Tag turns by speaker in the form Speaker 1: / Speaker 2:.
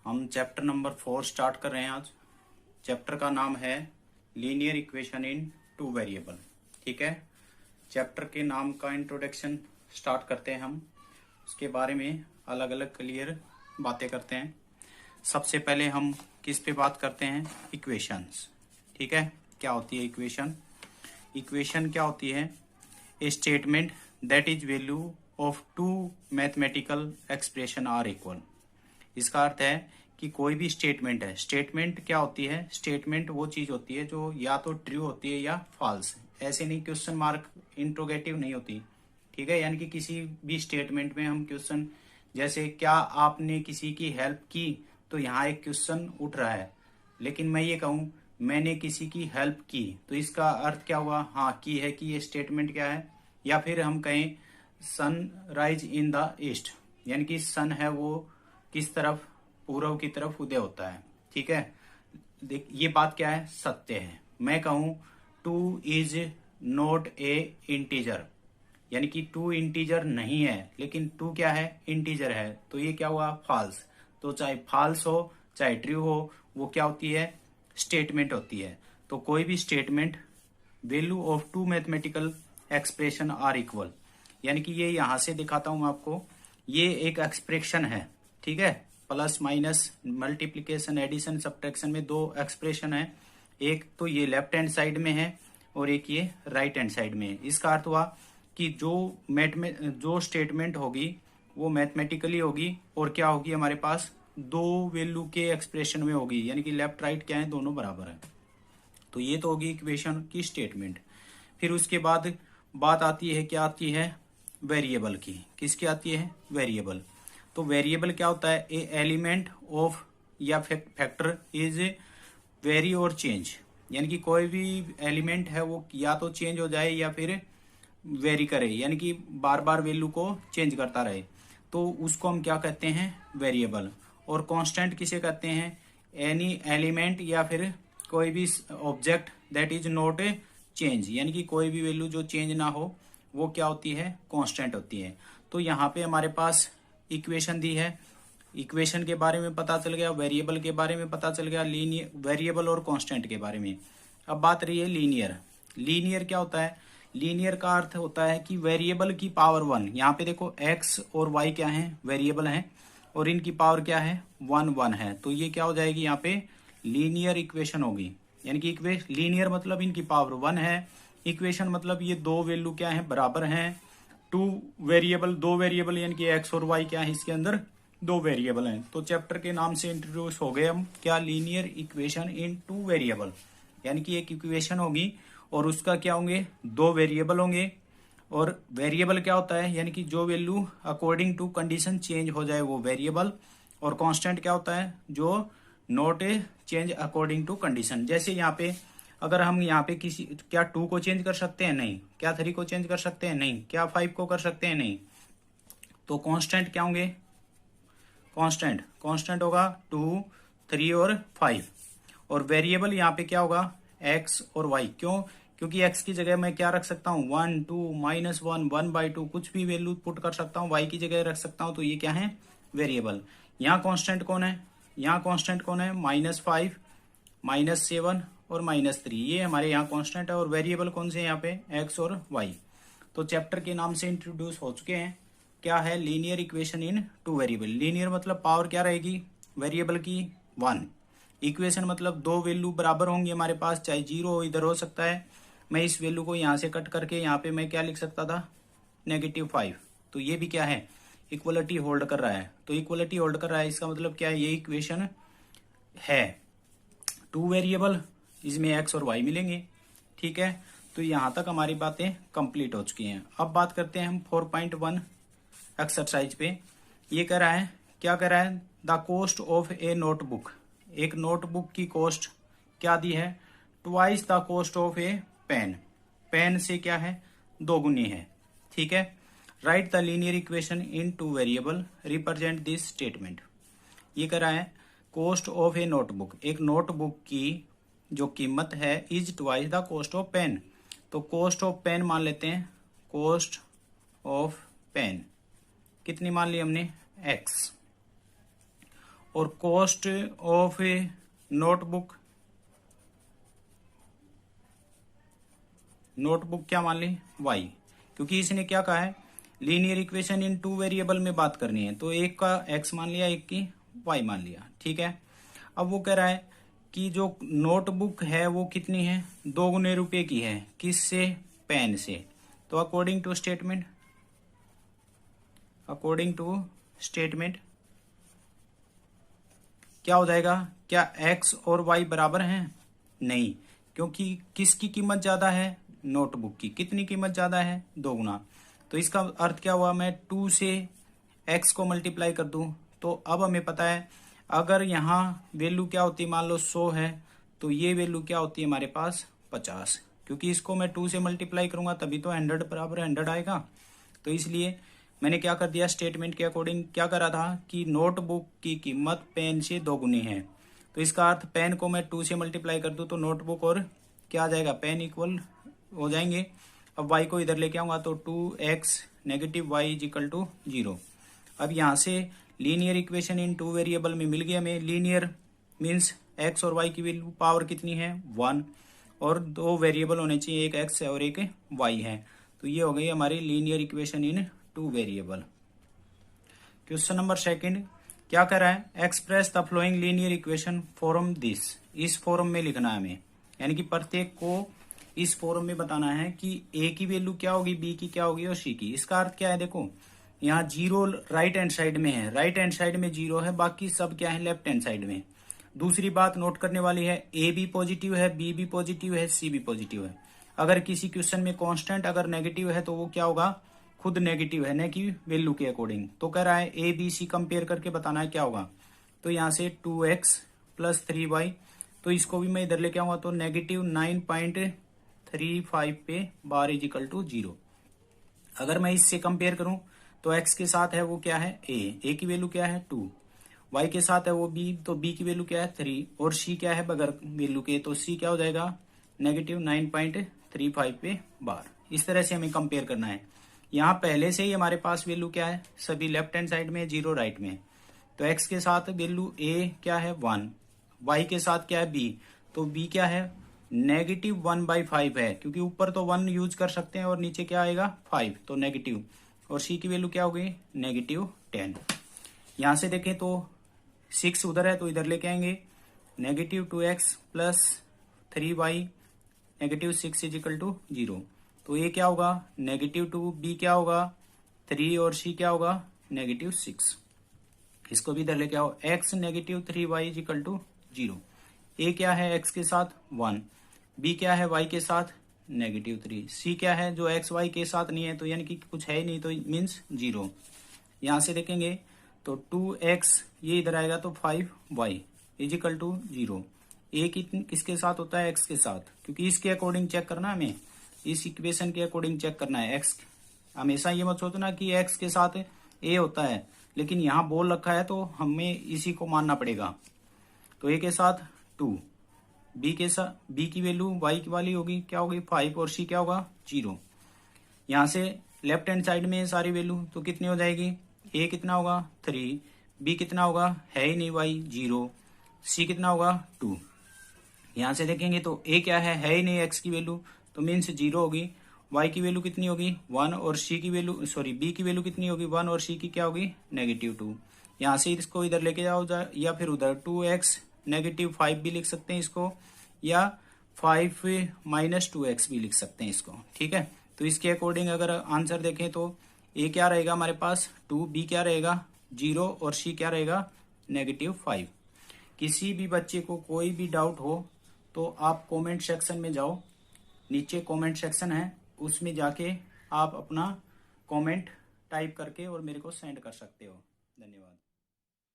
Speaker 1: हम chapter number 4 start कर रहे हैं आज। चैप्टर का नाम है linear equation in two variable. ठीक है, चैप्टर के नाम का इंट्रोडक्शन स्टार्ट करते हैं हम। उसके बारे में अलग अलग क्लियर बातें करते हैं। सबसे पहले हम किस पे बात करते हैं? इक्वेशंस। ठीक है, क्या होती है इक्वेशन? इक्वेशन क्या होती है? A statement that is value of two mathematical expression are equal. इसका अर्थ है कि कोई भी स्टेटमेंट है। स्टेटमेंट क्या होती है? स्टेटमेंट वो चीज होती है जो या तो ट्रू होती है या फॉल्स। ऐसे नहीं, क्वेश्चन मार्क इंट्रोगेटिव नहीं होती। ठीक है, यानी कि किसी भी स्टेटमेंट में हम क्वेश्चन, जैसे क्या आपने किसी की हेल्प की, तो यहाँ एक क्वेश्चन उठ रहा है। लेकिन मैं ये कहूँ मैंने किसी की हेल्प की, तो इसका अर्थ क्या हुआ? हाँ, की है कि ये स्टेटमेंट क्या है। या फिर हम कहें sun rise in the east, यानी कि सन है वो किस तरफ? पूर्व की तरफ उदय होता है। ठीक है, देख ये बात क्या है? सत्य है। मैं कहूं two is not a integer, यानी कि टू इंटीजर नहीं है, लेकिन टू क्या है? इंटीजर है। तो ये क्या हुआ? फॉल्स। तो चाहे फॉल्स हो चाहे ट्रू हो, वो क्या होती है? स्टेटमेंट होती है। तो कोई भी statement value of two mathematical expression are equal, यानी कि ये यहां से दिखाता हूं आपको। ये एक एक्सप्रेशन है। ठीक है, plus minus multiplication addition subtraction में दो एक्सप्रेशन है। एक तो ये लेफ्ट हैंड साइड में है और एक ये राइट हैंड साइड में है। इसका अर्थ हुआ कि जो स्टेटमेंट होगी वो मैथमेटिकली होगी और क्या होगी? हमारे पास दो वैल्यू के एक्सप्रेशन में होगी, यानी कि लेफ्ट राइट क्या है? दोनों बराबर है। तो ये तो होगी इक्वेशन की स्टेटमेंट। फिर उसके बाद बात आती है, क्या आती है? वेरिएबल की। किसकी आती है? वेरिएबल। तो वेरिएबल क्या होता है? ए एलिमेंट ऑफ या फैक्टर इज वेरी और चेंज, यानी कि कोई भी एलिमेंट है वो या तो चेंज हो जाए या फिर वेरी करे, यानी कि बार बार वैल्यू को चेंज करता रहे, तो उसको हम क्या कहते हैं? वेरिएबल। और कांस्टेंट किसे कहते हैं? एनी एलिमेंट या फिर कोई भी object that is not a change, यानी कि कोई भी वैल्यू जो चेंज ना हो वो क्या होती है? कांस्टेंट होती है। तो यहाँ पे हमारे पास इक्वेशन दी है। इक्वेशन के बारे में पता चल गया, वेरिएबल के बारे में पता चल गया, लीनियर वेरिएबल और कांस्टेंट के बारे में। अब बात रही है लीनियर। लीनियर क्या होता है? लीनियर का अर्थ होता है कि वेरिएबल की पावर 1। यहाँ पे देखो एक्स और वाई क्या है? वेरिएबल हैं और इनकी पावर क्या है? 1 है। तो ये क्या हो जाएगी? यहाँ पे लीनियर इक्वेशन होगी। यानी कि लीनियर मतलब इनकी पावर 1 है। इक्वेशन मतलब ये दो वैल्यू क्या है? बराबर हैं। टू वेरिएबल, दो वेरिएबल, यानी कि एक्स और वाई क्या है? इसके अंदर दो वेरिएबल हैं। तो चैप्टर के नाम से इंट्रोड्यूस हो गए हम क्या? Linear equation in two variable, यानी कि एक इक्वेशन होगी और उसका क्या होंगे? दो वेरिएबल होंगे। और वेरिएबल क्या होता है? यानी कि जो value according to condition change हो जाए वो वेरिएबल। और कांस्टेंट क्या होता है? जो not a change according to condition. जैसे यहाँ पे अगर हम यहाँ पे किसी, क्या 2 को चेंज कर सकते हैं? नहीं। क्या 3 को चेंज कर सकते हैं? नहीं। क्या 5 को कर सकते हैं? नहीं। तो कांस्टेंट क्या होंगे? कांस्टेंट होगा 2, 3 और 5। और वेरिएबल यहाँ पे क्या होगा? एक्स और वाई। क्यों? क्योंकि एक्स की जगह मैं क्या रख सकता हूँ? 1, 2, -1, 1/2, कुछ भी वैल्यू पुट कर सकता हूँ, वाई की जगह रख सकता हूँ। तो ये क्या है? वेरिएबल। यहाँ कांस्टेंट कौन है? यहाँ कांस्टेंट कौन है? -5, -7 और -3। ये हमारे यहाँ कांस्टेंट है। और वेरिएबल कौन से हैं यहाँ पे? एक्स और वाई। तो चैप्टर के नाम से इंट्रोड्यूस हो चुके हैं। क्या है? Linear equation in two variable. Linear मतलब पावर क्या रहेगी वेरिएबल की? 1। इक्वेशन मतलब दो वैल्यू बराबर होंगी हमारे पास, चाहे 0 हो, इधर हो सकता है। मैं इस वैल्यू को यहाँ से कट करके यहाँ पे मैं क्या लिख सकता था? -5। तो ये भी क्या है? इक्वलिटी होल्ड कर रहा है। तो इक्वलिटी होल्ड कर रहा है, इसका मतलब क्या है? ये इक्वेशन है टू वेरिएबल, इसमें एक्स और वाई मिलेंगे। ठीक है, तो यहां तक हमारी बातें कंप्लीट हो चुकी हैं। अब बात करते हैं हम 4.1 एक्सरसाइज पे। ये कह रहा है, क्या कह रहा है? The cost of a notebook. एक नोटबुक की कॉस्ट क्या दी है? Twice the cost of a pen. Pen से क्या है? दोगुनी है। ठीक है, write the linear equation in two variable, represent this statement. ये कह रहा है कॉस्ट ऑफ ए नोटबुक। एक नोटबुक की जो कीमत है is twice the cost of pen. तो कॉस्ट ऑफ पेन मान लेते हैं। कॉस्ट ऑफ पेन कितनी मान ली हमने? एक्स। और कॉस्ट ऑफ ए नोटबुक क्या मान ली y, क्योंकि इसने क्या कहा है linear equation in two variable में बात करनी है, तो एक का x मान लिया, एक की y मान लिया। ठीक है, अब वो कह रहा है कि जो नोटबुक है वो कितनी है, 2 गुने रुपए की है, किससे, पेन से। तो अकॉर्डिंग टू स्टेटमेंट क्या हो जाएगा, क्या x और y बराबर हैं, नहीं, क्योंकि किसकी कीमत ज्यादा है, नोटबुक की। कितनी कीमत ज्यादा है, 2 गुना। तो इसका अर्थ क्या हुआ, मैं 2 से x को मल्टीप्लाई कर दूं, तो अब हमें पता है अगर यहाँ वैल्यू क्या होती है, मान लो 100 है, तो ये वैल्यू क्या होती है हमारे पास 50, क्योंकि इसको मैं 2 से मल्टीप्लाई करूंगा तभी तो 100 बराबर 100 आएगा। तो इसलिए मैंने क्या कर दिया, स्टेटमेंट के अकॉर्डिंग क्या करा था कि नोटबुक की कीमत पेन से 2 गुनी है। तो इसका अर्थ पेन को मैं 2 से मल्टीप्लाई कर दूं तो नोटबुक और क्या आ जाएगा, पेन इक्वल हो जाएंगे। अब y को इधर लेके आऊंगा तो 2x negative y is equal to 0। अब यहाँ से linear equation in two variable में मिल गया हमें। लीनियर मीन्स x और y की वैल्यू पावर कितनी है, 1, और 2 वेरिएबल होने चाहिए, एक x है और एक y है। तो ये हो गई हमारी linear equation in two variable. Question number 2 क्या कर रहा है, express the flowing linear equation form this. इस फॉर्म में लिखना है हमें, यानी कि प्रत्येक को इस फॉर्म में बताना है कि a की वैल्यू क्या होगी, b की क्या होगी और c की। इसका अर्थ क्या है, देखो यहाँ 0 राइट हैंड साइड में है, राइट हैंड साइड में 0 है, बाकी सब क्या है लेफ्ट हैंड साइड में। दूसरी बात नोट करने वाली है, a भी पॉजिटिव है, b भी पॉजिटिव है, c भी पॉजिटिव है। अगर किसी क्वेश्चन में कांस्टेंट अगर नेगेटिव है तो वो क्या होगा, खुद नेगेटिव है न कि वैल्यू के अकॉर्डिंग। तो कह रहा है a b c कंपेयर करके बताना है क्या होगा। तो यहाँ से 2x प्लस 3y, तो इसको भी मैं इधर लेके आऊंगा तो नेगेटिव 9.35 पे बार इज इक्वल टू 0। अगर मैं इससे कंपेयर करूं तो x के साथ है वो क्या है a की वैल्यू क्या है 2, y के साथ है वो b, तो b की वैल्यू क्या है 3, और c क्या है बगैर वैल्यू के, तो c क्या हो जाएगा नेगेटिव 9.35 पे बार। इस तरह से हमें कंपेयर करना है। यहाँ पहले से ही हमारे पास वैल्यू क्या है, सभी लेफ्ट हैंड साइड में, 0 राइट में। तो x के साथ वैल्यू a क्या है 1, y के साथ क्या है b, तो b क्या है नेगेटिव 1/5 है, क्योंकि ऊपर तो 1 यूज कर सकते हैं और नीचे क्या आएगा 5, तो नेगेटिव। और c की वैल्यू क्या हो गई नेगेटिव 10। यहां से देखें तो 6 उधर है तो इधर लेके आएंगे, negative 2x plus 3y negative 6 is equal to 0। तो a क्या होगा नेगेटिव 2, b क्या होगा 3 और c क्या होगा नेगेटिव 6। इसको भी इधर लेके आओ, x negative 3y is equal to 0। a क्या है x के साथ 1, b क्या है y के साथ नेगेटिव 3, c क्या है जो x y के साथ नहीं है, तो यानी कि कुछ है ही नहीं, तो मीन्स 0। यहां से देखेंगे तो 2x ये इधर आएगा तो 5y is equal to 0। a किसके साथ होता है x के साथ, क्योंकि इसके अकॉर्डिंग चेक करना है हमें, इस इक्वेशन के अकॉर्डिंग चेक करना है। x हमेशा ये मत सोचना कि x के साथ a होता है, लेकिन यहाँ बोल रखा है तो हमें इसी को मानना पड़ेगा। तो a के साथ 2, b के साथ b की वैल्यू y की वाली होगी क्या होगी 5, और c क्या होगा 0। यहाँ से लेफ्ट हैंड साइड में सारी वैल्यू तो कितनी हो जाएगी, a कितना होगा 3, b कितना होगा है ही नहीं y 0, c कितना होगा 2। यहाँ से देखेंगे तो a क्या है ही नहीं x की वैल्यू, तो मीन्स 0 होगी, y की वैल्यू कितनी होगी 1, और c की वैल्यू b की वैल्यू कितनी होगी 1, और c की क्या होगी नेगेटिव 2। यहाँ से इसको इधर लेके जाओ या फिर उधर 2x नेगेटिव 5 भी लिख सकते हैं इसको, या 5 माइनस 2x भी लिख सकते हैं इसको। ठीक है, तो इसके अकॉर्डिंग अगर आंसर देखें तो a क्या रहेगा हमारे पास 2, b क्या रहेगा 0, और c क्या रहेगा नेगेटिव 5। किसी भी बच्चे को कोई भी डाउट हो तो आप कमेंट सेक्शन में जाओ, नीचे कमेंट सेक्शन है उसमें जाके आप अपना कमेंट टाइप करके और मेरे को सेंड कर सकते हो। धन्यवाद।